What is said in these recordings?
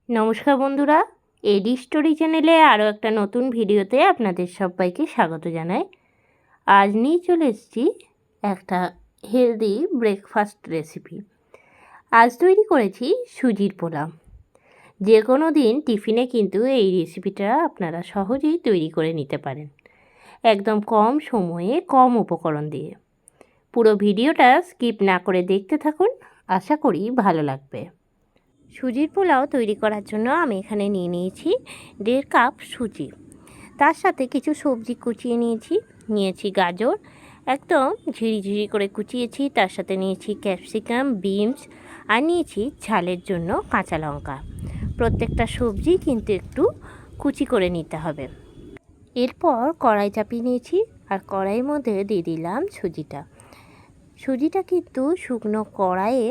নমস্কার বন্ধুরা, এডি স্টোরি চ্যানেলে আরও একটা নতুন ভিডিওতে আপনাদের সবাইকে স্বাগত জানাই। আজ নিয়ে চলে এসেছি একটা হেলদি ব্রেকফাস্ট রেসিপি। আজ তৈরি করেছি সুজির পোলাও। যে কোনো দিন টিফিনে কিন্তু এই রেসিপিটা আপনারা সহজেই তৈরি করে নিতে পারেন, একদম কম সময়ে কম উপকরণ দিয়ে। পুরো ভিডিওটা স্কিপ না করে দেখতে থাকুন, আশা করি ভালো লাগবে। সুজির পোলাও তৈরি করার জন্য আমি এখানে নিয়ে নিয়েছি 1.5 কাপ সুজি। তার সাথে কিছু সবজি কুচিয়ে নিয়েছি গাজর, একদম ঝিরিঝিরি করে কুচিয়েছি। তার সাথে নিয়েছি ক্যাপসিকাম, বিনস আর নিয়েছি ঝালের জন্য কাঁচা লঙ্কা। প্রত্যেকটা সবজি কিন্তু একটু কুচি করে নিতে হবে। এরপর কড়াই চাপিয়ে নিয়েছি আর কড়াইয়ের মধ্যে দিয়ে দিলাম সুজিটা কিন্তু শুকনো কড়াইয়ে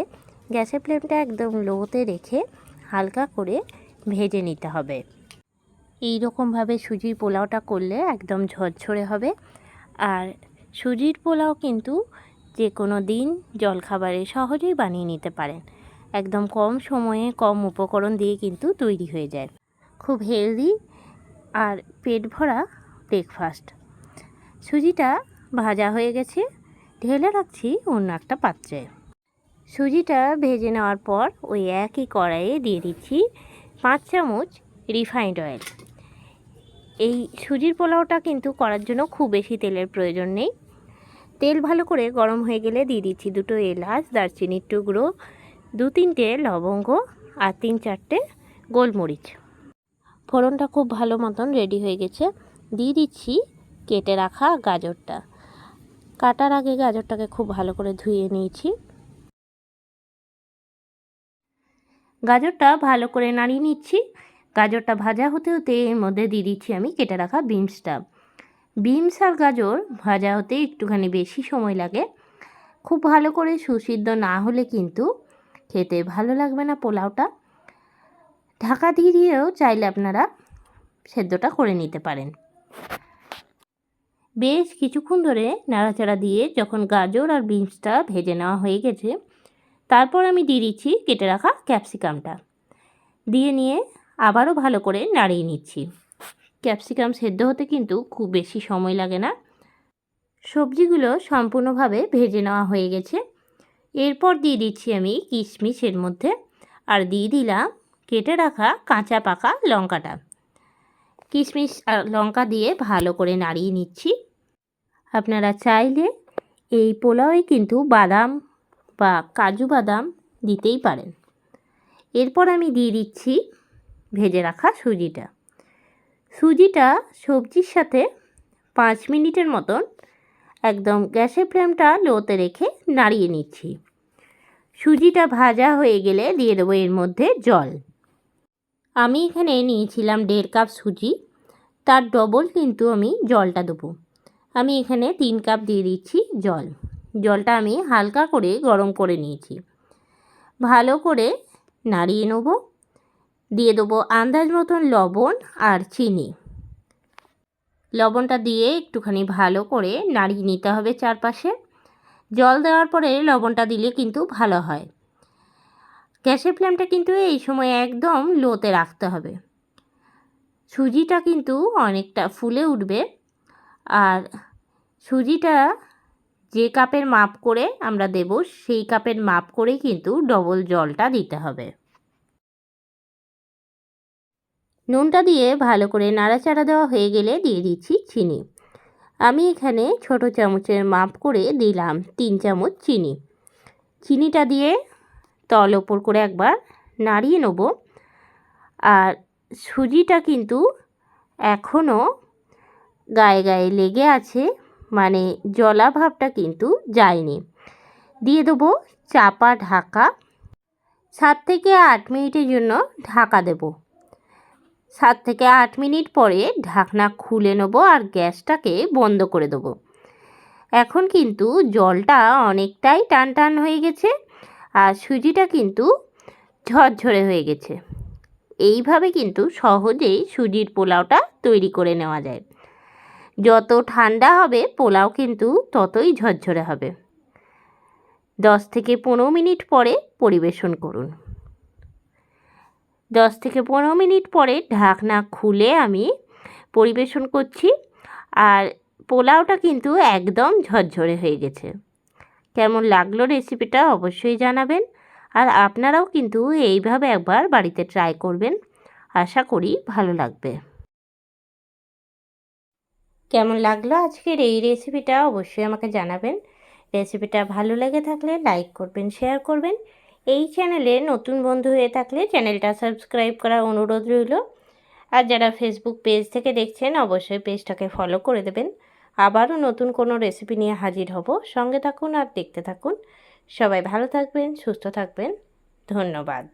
গ্যাসের ফ্লেমটা একদম লোতে রেখে হালকা করে ভেজে নিতে হবে। এই রকমভাবে সুজির পোলাওটা করলে একদম ঝরঝরে হবে। আর সুজির পোলাও কিন্তু যে কোনো দিন জলখাবারে সহজেই বানিয়ে নিতে পারেন, একদম কম সময়ে কম উপকরণ দিয়ে কিন্তু তৈরি হয়ে যায়। খুব হেলদি আর পেট ভরা ব্রেকফাস্ট। সুজিটা ভাজা হয়ে গেছে, ঢেলে রাখছি অন্য একটা পাত্রে। সুজিটা ভেজে নেওয়ার পর ওই একই কড়াইয়ে দিয়ে দিচ্ছি 5 চামচ রিফাইন্ড অয়েল। এই সুজির পোলাওটা কিন্তু করার জন্য খুব বেশি তেলের প্রয়োজন নেই। তেল ভালো করে গরম হয়ে গেলে দিয়ে দিচ্ছি 2 এলাচ, দারচিনির টুকরো, 2-3টে লবঙ্গ আর 3-4টে গোলমরিচ। ফোড়নটা খুব ভালো মতন রেডি হয়ে গেছে। দিয়ে দিচ্ছি কেটে রাখা গাজরটা। কাটার আগে গাজরটাকে খুব ভালো করে ধুয়ে নিয়েছি। গাজরটা ভালো করে নাড়িয়ে নিচ্ছি। গাজরটা ভাজা হতে হতে এর মধ্যে দিয়ে দিচ্ছি আমি কেটে রাখা বিনস আর গাজর ভাজা হতে একটুখানি বেশি সময় লাগে। খুব ভালো করে সুসিদ্ধ না হলে কিন্তু খেতে ভালো লাগবে না পোলাওটা। ঢাকা দিয়েও চাইলে আপনারা সেদ্ধটা করে নিতে পারেন। বেশ কিছুক্ষণ ধরে নাড়াচাড়া দিয়ে যখন গাজর আর বিনসটা ভেজে নেওয়া হয়ে গেছে, তারপর আমি দিয়ে দিচ্ছি কেটে রাখা ক্যাপসিকামটা। দিয়ে নিয়ে আবারও ভালো করে নাড়িয়ে নিচ্ছি। ক্যাপসিকাম সেদ্ধ হতে কিন্তু খুব বেশি সময় লাগে না। সবজিগুলো সম্পূর্ণভাবে ভেজে নেওয়া হয়ে গেছে। এরপর দিয়ে দিচ্ছি আমি কিশমিশ এর মধ্যে, আর দিয়ে দিলাম কেটে রাখা কাঁচা পাকা লঙ্কাটা। কিশমিশ আর লঙ্কা দিয়ে ভালো করে নাড়িয়ে নিচ্ছি। আপনারা চাইলে এই পোলাওয়ে কিন্তু বাদাম বা কাজু বাদাম দিতেই পারেন। এরপর আমি দিয়ে দিচ্ছি ভেজে রাখা সুজিটা সবজির সাথে 5 মিনিটের মতন একদম গ্যাসের ফ্লেমটা লোতে রেখে নাড়িয়ে নিচ্ছি। সুজিটা ভাজা হয়ে গেলে দিয়ে দেবো এর মধ্যে জল। আমি এখানে নিয়েছিলাম 1.5 কাপ সুজি, তার ডবল কিন্তু আমি জলটা দেবো। আমি এখানে 3 কাপ দিয়ে দিচ্ছি জলটা আমি হালকা করে গরম করে নিয়েছি। ভালো করে নাড়িয়ে নেব। দিয়ে দেবো আন্দাজ মতন লবণ আর চিনি। লবণটা দিয়ে একটুখানি ভালো করে নাড়িয়ে নিতে হবে চারপাশে। জল দেওয়ার পরে লবণটা দিলে কিন্তু ভালো হয়। গ্যাসের ফ্লেমটা কিন্তু এই সময় একদম লোতে রাখতে হবে। সুজিটা কিন্তু অনেকটা ফুলে উঠবে। আর সুজিটা যে কাপের মাপ করে আমরা দেব, সেই কাপের মাপ করেই কিন্তু ডবল জলটা দিতে হবে। নুনটা দিয়ে ভালো করে নাড়াচাড়া দেওয়া হয়ে গেলে দিয়ে দিচ্ছি চিনি। আমি এখানে ছোট চামচের মাপ করে দিলাম 3 চামচ চিনি। চিনিটা দিয়ে তল ওপর করে একবার নাড়িয়ে নেব। আর সুজিটা কিন্তু এখনও গায়ে গায়ে লেগে আছে, মানে জলা ভাবটা কিন্তু যায়নি। দিয়ে দেবো চাপা ঢাকা। 7 থেকে 8 মিনিটের জন্য ঢাকা দেব। 7 থেকে 8 মিনিট পরে ঢাকনা খুলে নেব আর গ্যাসটাকে বন্ধ করে দেবো। এখন কিন্তু জলটা অনেকটাই টান টান হয়ে গেছে আর সুজিটা কিন্তু ঝরঝরে হয়ে গেছে। এইভাবে কিন্তু সহজেই সুজির পোলাওটা তৈরি করে নেওয়া যায়। যত ঠান্ডা হবে পোলাও কিন্তু ততই ঝরঝরে হবে। 10 থেকে 15 মিনিট পরে পরিবেশন করুন। 10 থেকে 15 মিনিট পরে ঢাকনা খুলে আমি পরিবেশন করছি। আর পোলাওটা কিন্তু একদম ঝরঝরে হয়ে গেছে। কেমন লাগলো রেসিপিটা অবশ্যই জানাবেন। আর আপনারাও কিন্তু এইভাবে একবার বাড়িতে ট্রাই করবেন, আশা করি ভালো লাগবে। কেমন লাগলো আজকের এই রেসিপিটা অবশ্যই আমাকে জানাবেন। রেসিপিটা ভালো লেগে থাকলে লাইক করবেন, শেয়ার করবেন। এই চ্যানেলে নতুন বন্ধু হয়ে থাকলে চ্যানেলটা সাবস্ক্রাইব করার অনুরোধ রইল। আর যারা ফেসবুক পেজ থেকে দেখছেন অবশ্যই পেজটাকে ফলো করে দেবেন। আবারও নতুন কোনো রেসিপি নিয়ে হাজির হব। সঙ্গে থাকুন আর দেখতে থাকুন। সবাই ভালো থাকবেন, সুস্থ থাকবেন। ধন্যবাদ।